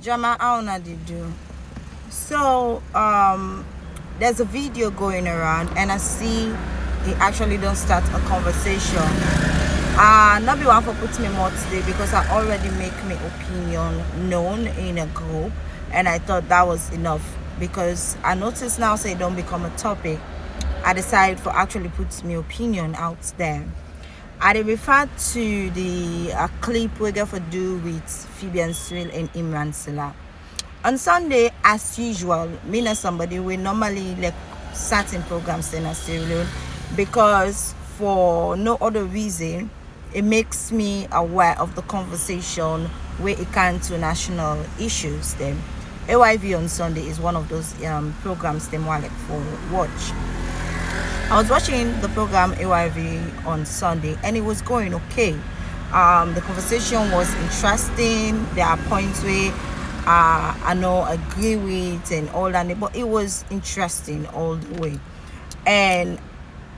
Jama, how na did do? So there's a video going around and I see it actually don't start a conversation. Not be one for putting me more today because I already make my opinion known in a group, and I thought that was enough because I noticed now say don't become a topic. I decided for actually put my opinion out there. I refer to the clip we got for do with Phebean Swill and Imran Sillah. On Sunday, as usual, me and somebody we normally like certain programs in a serial because for no other reason it makes me aware of the conversation where it can to national issues. Then AYV on Sunday is one of those programs them want like for watch. I was watching the program AYV on Sunday and it was going okay. The conversation was interesting. There are points where I know agree with and all that, but it was interesting all the way. And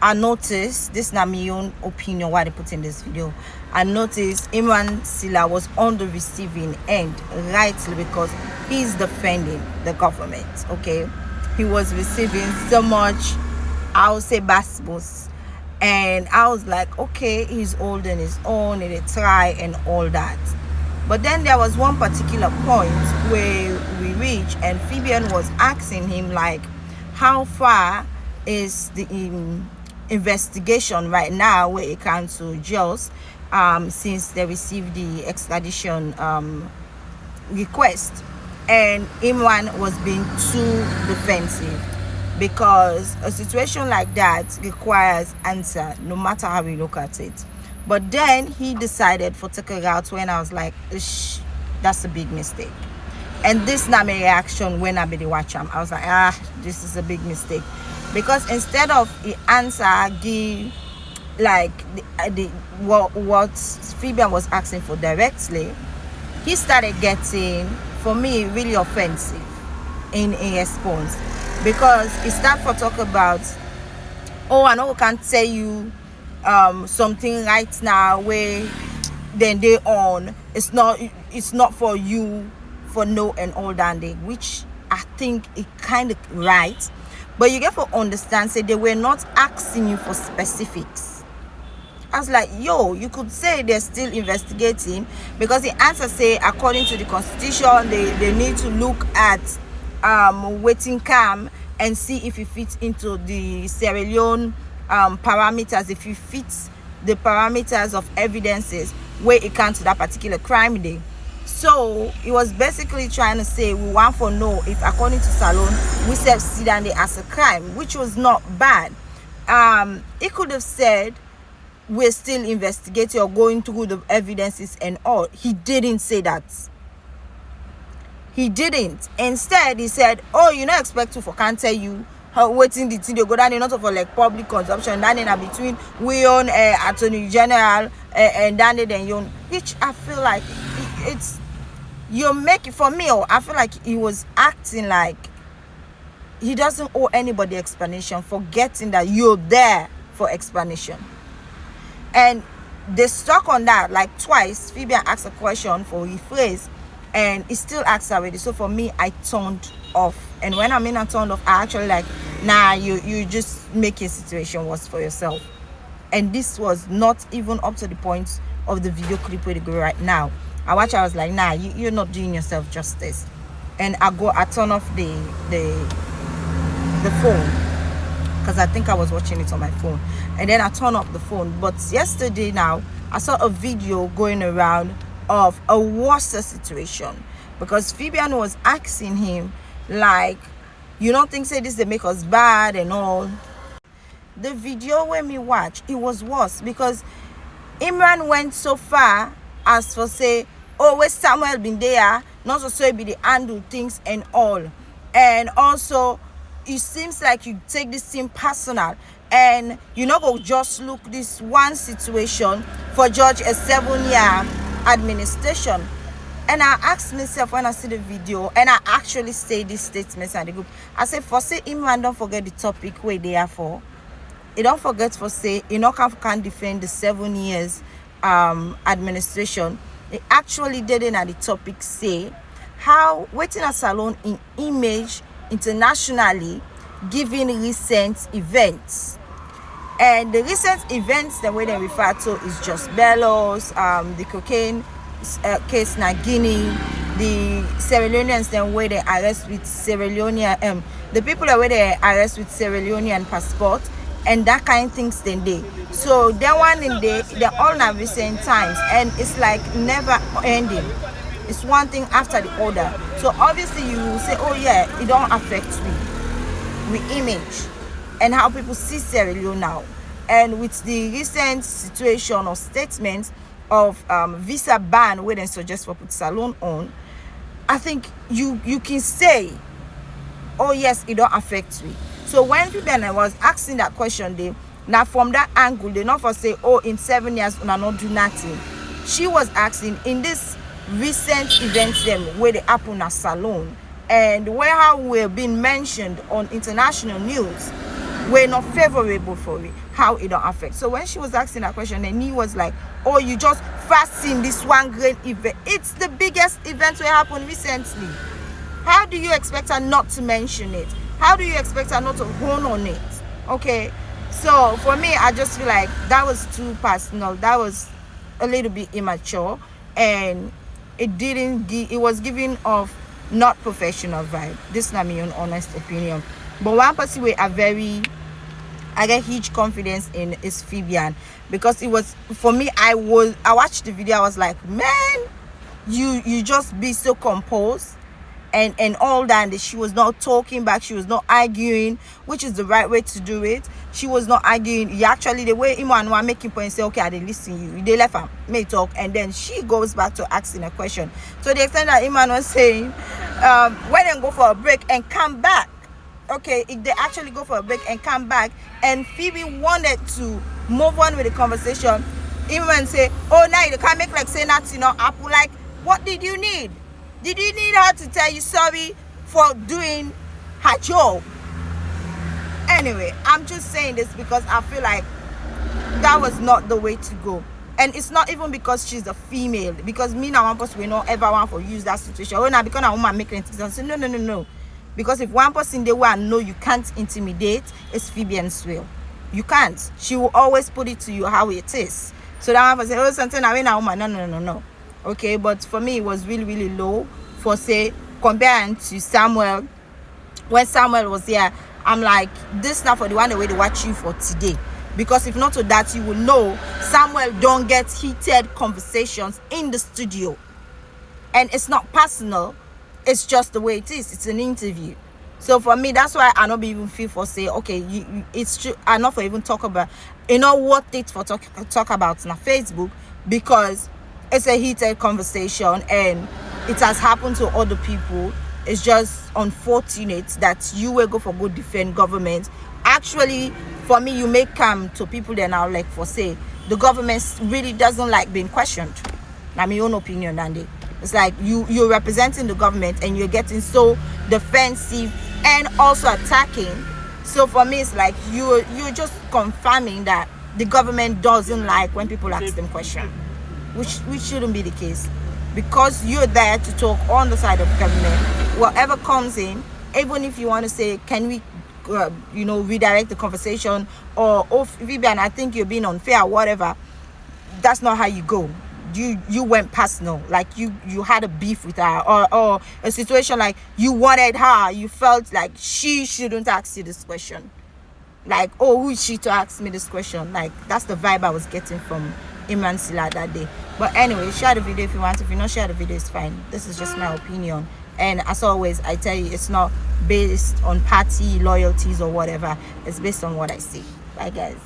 I noticed, this is not my own opinion why they put in this video, I noticed Imran Sillah was on the receiving end, rightly, because he's defending the government. Okay, he was receiving so much, I would say, bass, and I was like, okay, he's holding his own, he try and all that. But then there was one particular point where we reached and Phebean was asking him like, how far is the investigation right now where it comes to jails since they received the extradition request. And Imran was being too defensive because a situation like that requires answer no matter how we look at it. But then he decided for take a route when I was like, that's a big mistake. And this not my reaction when I be the watch him. I was like, this is a big mistake. Because instead of the answer give like what Phebean was asking for directly, he started getting, for me, really offensive in a response. Because he started to talk about, oh, I know I can't tell you something right now where then they on it's not for you for no and all that day, which I think it kind of right, but you get to understand say they were not asking you for specifics. I was like, yo, you could say they're still investigating because the answer say according to the constitution they need to look at waiting cam and see if it fits into the Sierra Leone parameters, if you fit the parameters of evidences where it comes to that particular crime day. So he was basically trying to say we want to know if according to Salon we said see that they as a crime, which was not bad. He could have said we're still investigating or going through the evidences and all. He didn't say that. He didn't. Instead he said, oh, you not expect to for can't tell you how waiting the thing they go down, not for like public consumption, then in between we own attorney general and then you own, which I feel like it's you make it for me. Or I feel like he was acting like he doesn't owe anybody explanation, forgetting that you're there for explanation. And they stuck on that like twice. Phebean asked a question for rephrase and he still asks already. So for me, I turned off. And when I mean I turned off, I actually like, nah, you just make your situation worse for yourself. And this was not even up to the point of the video clip where they go right now. I was like, nah, you're not doing yourself justice. And I turn off the phone because I think I was watching it on my phone. And then I turn off the phone. But yesterday now, I saw a video going around of a worse situation because Phebean was asking him like, you don't think say this they make us bad and all. The video when me watch, it was worse because Imran went so far as for say, oh, where Samuel been there, not so be the handle things and all. And also it seems like you take this thing personal and you not go just look this one situation for judge a 7-year administration. And I asked myself when I see the video, and I actually say these statements in the group, I say, for say Imran don't forget the topic where they are for. You don't forget for say you know can defend the 7 years administration. It actually didn't at the topic say how waiting a salon in image internationally given recent events. And the recent events, the way they refer to is just Bellows, the cocaine case in Guinea, the Sierra Leoneans, the way they arrest with Sierra Leonean, the people the way they arrest with Sierra Leonean passport, and that kind of things then they. So that one in they're all in recent times, and it's like never ending. It's one thing after the other. So obviously you will say, oh yeah, it don't affect me with image and how people see Sierra Leone now. And with the recent situation or statement of visa ban where they suggest for put salon on, I think you can say, oh yes, it don't affect me. So when Phebean was asking that question, they now from that angle, they not for say, oh, in 7 years I not do nothing. She was asking in this recent events them where they happen at salon and where how we're being mentioned on international news, we're not favorable for it, how it don't affect. So when she was asking that question, and he was like, oh, you just fasting this one great event. It's the biggest event that happened recently. How do you expect her not to mention it? How do you expect her not to hone on it? Okay, so for me, I just feel like that was too personal. That was a little bit immature, and it was giving off not professional vibe. This is not my own honest opinion. But one person I get huge confidence in is Phebean, because it was, for me, I watched the video, I was like, man, you just be so composed and all that. And she was not talking back, she was not arguing, which is the right way to do it. She was not arguing. You actually, the way Imran was making points, say, okay, I didn't listen you. They left her, may talk, and then she goes back to asking a question. So the extent that Imran was saying, when they go for a break and come back, okay, if they actually go for a break and come back, and Phoebe wanted to move on with the conversation, Imran say, oh, now you can't make like say that, you know, Apple, like, what did you need? Did you need her to tell you sorry for doing her job? Anyway, I'm just saying this because I feel like that was not the way to go. And it's not even because she's a female, because me now one person we not ever want to use that situation. Oh, now because I want to make it, say no. Because if one person they want know you can't intimidate, it's Phebean Swill. You can't. She will always put it to you how it is. So that one person say, oh, something I mean, no. Okay, but for me it was really, really low for say comparing to Samuel. When Samuel was here, I'm like, this now for the one the way they watch you for today. Because if not to that, you will know Samuel don't get heated conversations in the studio. And it's not personal. It's just the way it is. It's an interview. So for me, that's why I don't even feel for say, okay, it's true. I not for even talk about, you know what it for talk about on Facebook, because it's a heated conversation and it has happened to other people. It's just unfortunate that you will go for good defend government. Actually, for me, you may come to people that now like for say the government really doesn't like being questioned. Now my own opinion, Andy. It's like you're representing the government and you're getting so defensive and also attacking. So for me, it's like you're just confirming that the government doesn't like when people ask them questions, which shouldn't be the case, because you're there to talk on the side of government. Whatever comes in, even if you want to say, can we redirect the conversation, or Phebean, I think you're being unfair or whatever, that's not how you go. You went personal, like you had a beef with her, or a situation like you wanted her, you felt like she shouldn't ask you this question, like, oh, who is she to ask me this question? Like, that's the vibe I was getting from Imran Sillah that day. But anyway, share the video if you want. If you not share the video, it's fine. This is just my opinion, and as always I tell you, it's not based on party loyalties or whatever. It's based on what I see. Bye guys.